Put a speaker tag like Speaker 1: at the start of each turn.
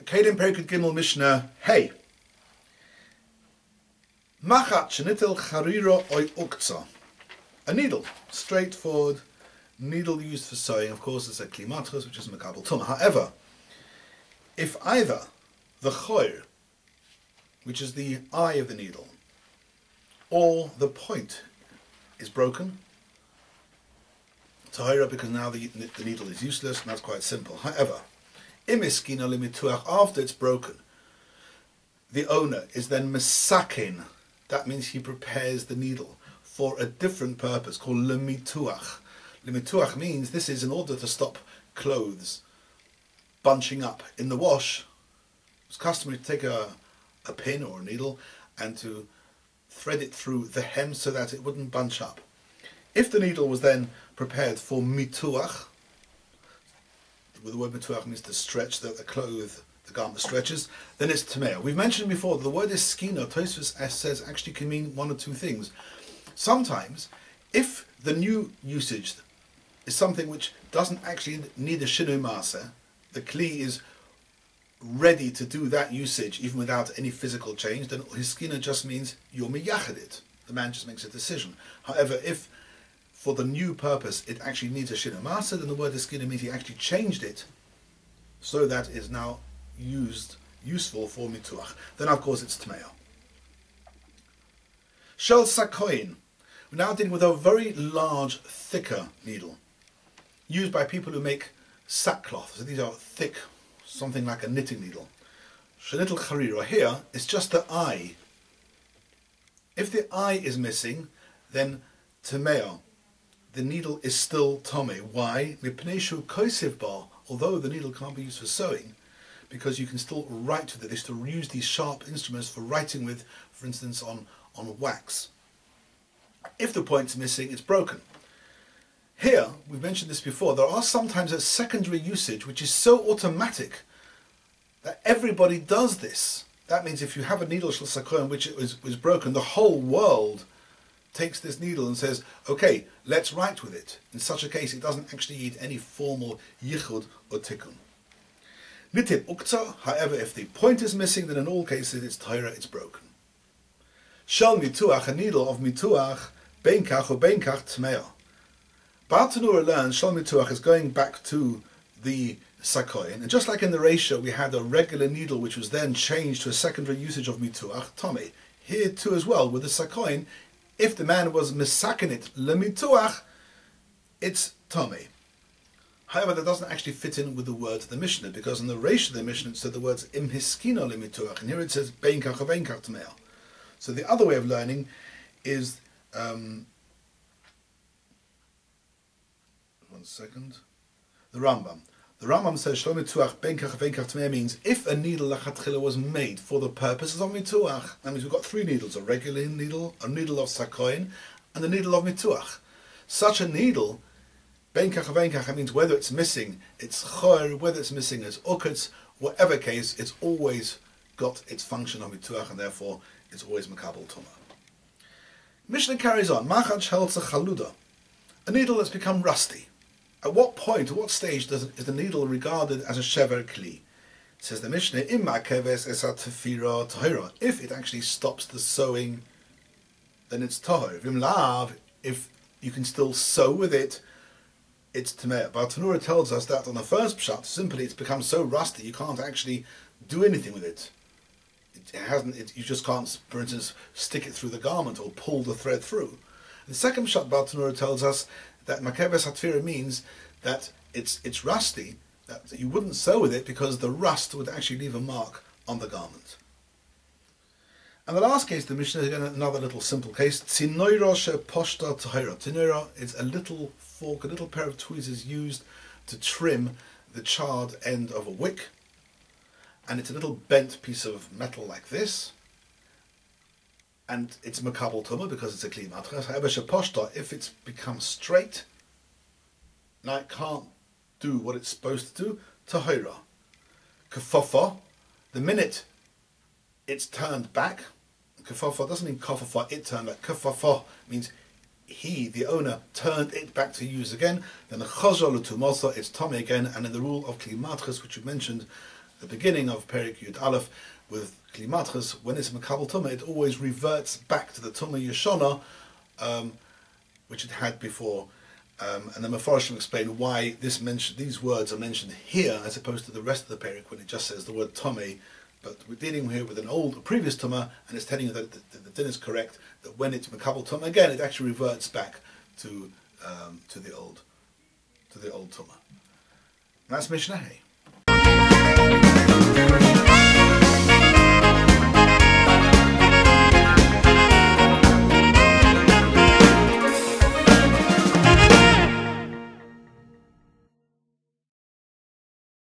Speaker 1: Kלים Perikut Gimel Mishnah Hey. Machat shenitel charira oy ukza. A needle, straightforward needle used for sewing. Of course, it's a klimatchus, which is makabel tumah. However, if either the choir, which is the eye of the needle, or the point is broken, tahira, because now the needle is useless, and that's quite simple. However, imiskina limituach, after it's broken, the owner is then mesakin. That means he prepares the needle for a different purpose called limituach. Limituach means this is in order to stop clothes bunching up in the wash. It's customary to take a pin or a needle and to thread it through the hem so that it wouldn't bunch up. If the needle was then prepared for mituach, the word mituach means to stretch the garment stretches, then it's tamei. We've mentioned before that the word is skina. Tosfos says actually can mean one or two things. Sometimes, if the new usage is something which doesn't actually need a shinui maaseh, the kli is ready to do that usage even without any physical change, then his skina just means you're miyachad it. The man just makes a decision. However, if for the new purpose it actually needs a shinui maaseh, then the word skina means he actually changed it so that it is now useful for mituach. Then of course it's tmeya. Shel sakoin. We're now dealing with a very large, thicker needle used by people who make sackcloth. So these are thick, something like a knitting needle. Shenitel charira, here it's just the eye. If the eye is missing, then tmeya, the needle is still tome. Why? Mipneshu koisiv bar, although the needle can't be used for sewing, because you can still write with it. They still use these sharp instruments for writing with, for instance, on wax. If the point's missing, it's broken. Here, we've mentioned this before, there are sometimes a secondary usage which is so automatic that everybody does this. That means if you have a needle shel sakoin which was broken, the whole world takes this needle and says, okay, let's write with it. In such a case, it doesn't actually need any formal yichud or tikkun. Nitib ukza, however, if the point is missing, then in all cases it's tahira, it's broken. Shal mituach, a needle of mituach, beinkach or beinkach tmeya. Baal Tanura learns shal mituach is going back to the sakoin, and just like in the ratio we had a regular needle which was then changed to a secondary usage of mituach, tome. Here too as well with the sakoin, if the man was misakin it lemituach, it's tome. However, that doesn't actually fit in with the words of the Mishnah, because in the ratio of the Mishnah it said the words im hiskino lemituach, and here it says beinkach or beinkach tmeya. So the other way of learning is, one second, the Rambam. The Rambam says shlo mituach beinkach or beinkach tmeya means if a needle lachatchila was made for the purposes of mituach, that means we've got three needles, a regular needle, a needle of sakoin, and a needle of mituach. Such a needle, beinkach or beinkach, means whether it's missing, it's chor, whether it's missing, it's uketz, whatever case, it's always got its function of mituach, and therefore it's always makabel tumah. Mishnah carries on. Machat shelza chaluda, a needle that's become rusty. At what point, at what stage is the needle regarded as a shever kli? Says the Mishnah, imma keves esat tefira tahira. If it actually stops the sewing, then it's tahir. Vim lav, if you can still sew with it, it's tameh. But Tanura tells us that on the first pshat, simply it's become so rusty you can't actually do anything with it. You just can't, for instance, stick it through the garment or pull the thread through. The second pshat Baal Tanura tells us that makeves hatfira means that it's rusty, that you wouldn't sew with it because the rust would actually leave a mark on the garment. And the last case, the Mishnah is again another little simple case. Tzinoira sheposhta tahira. Tzinoira is a little fork, a little pair of tweezers used to trim the charred end of a wick. And it's a little bent piece of metal like this. And it's makabel tumah because it's a kli matras. However, sheposhta, if it's become straight, now it can't do what it's supposed to do, tahira. Kafofa, the minute it's turned back, kafofa doesn't mean kafofa, it turned back. Kafofa means he, the owner, turned it back to use again. Then the chazal l'tumasa, it's tummy again. And in the rule of kli matras, which we mentioned the beginning of Perik Yud Aleph with Kli, when it's Makabel Tumah, it always reverts back to the Tumah Yeshana, which it had before. And the Mefarshim explain why these words are mentioned here as opposed to the rest of the Perik when it just says the word Tomei. But we're dealing here with a previous Tumah, and it's telling you that the din is correct, that when it's Makabel Tumah again, it actually reverts back to the old Tumah. And that's Mishnah.